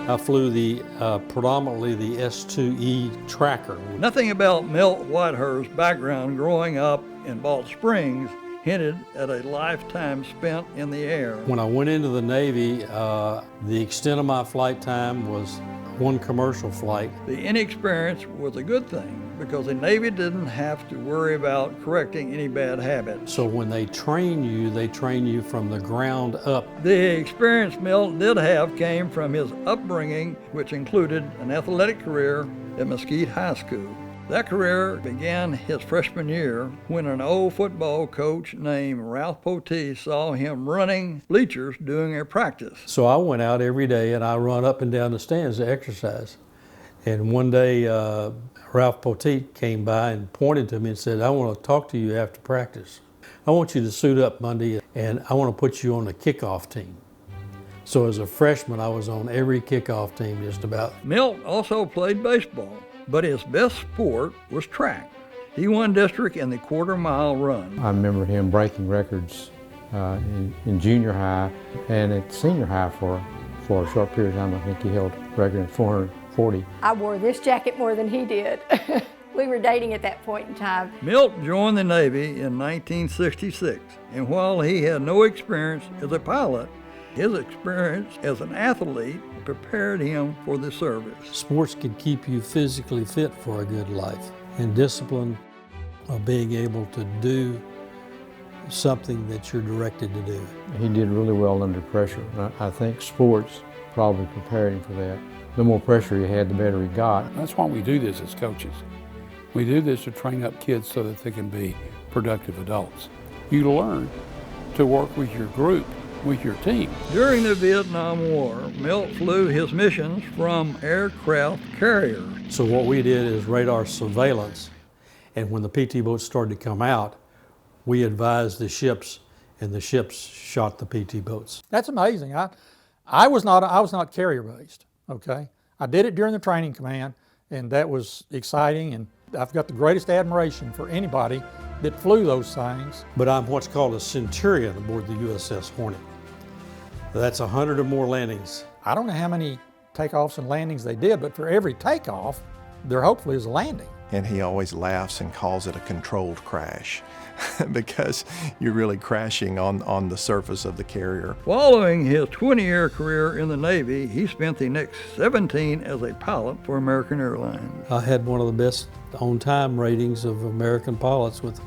I flew the predominantly the S-2E tracker. Nothing about Milt Whitehurst's background growing up in Balch Springs hinted at a lifetime spent in the air. When I went into the Navy, the extent of my flight time was one commercial flight. The inexperience was a good thing because the Navy didn't have to worry about correcting any bad habits. So when they train you from the ground up. The experience Milt did have came from his upbringing, which included an athletic career at Mesquite High School. That career began his freshman year when an old football coach named Ralph Poteet saw him running bleachers during a practice. So I went out every day and I run up and down the stands to exercise. And one day Ralph Poteet came by and pointed to me and said, "I want to talk to you after practice. I want you to suit up Monday and I want to put you on the kickoff team." So as a freshman, I was on every kickoff team just about. Milt also played baseball, but his best sport was track. He won district in the quarter-mile run. I remember him breaking records in junior high and at senior high for a short period of time. I think he held a record at 440. I wore this jacket more than he did. We were dating at that point in time. Milt joined the Navy in 1966, and while he had no experience as a pilot, his experience as an athlete prepared him for the service. Sports can keep you physically fit for a good life, and discipline of being able to do something that you're directed to do. He did really well under pressure. I think sports probably prepared him for that. The more pressure he had, the better he got. That's why we do this as coaches. We do this to train up kids so that they can be productive adults. You learn to work with your group, with your team. During the Vietnam War, Milt flew his missions from aircraft carriers. So what we did is radar surveillance, and when the PT boats started to come out, we advised the ships, and the ships shot the PT boats. That's amazing. I was not carrier based. Okay, I did it during the training command, and that was exciting. And I've got the greatest admiration for anybody that flew those things. But I'm what's called a centurion aboard the USS Hornet. That's 100 or more landings. I don't know how many takeoffs and landings they did, but for every takeoff, there hopefully is a landing. And he always laughs and calls it a controlled crash because you're really crashing on the surface of the carrier. Following his 20-year career in the Navy, he spent the next 17 as a pilot for American Airlines. I had one of the best on-time ratings of American pilots with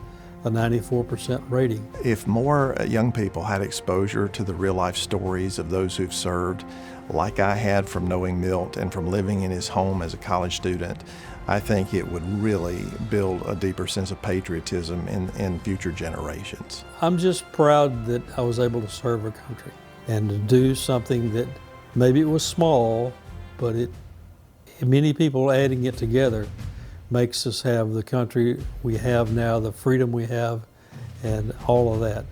a 94% rating. If more young people had exposure to the real-life stories of those who've served, like I had from knowing Milt and from living in his home as a college student, I think it would really build a deeper sense of patriotism in future generations. I'm just proud that I was able to serve our country and to do something that maybe it was small, but many people adding it together makes us have the country we have now, the freedom we have, and all of that.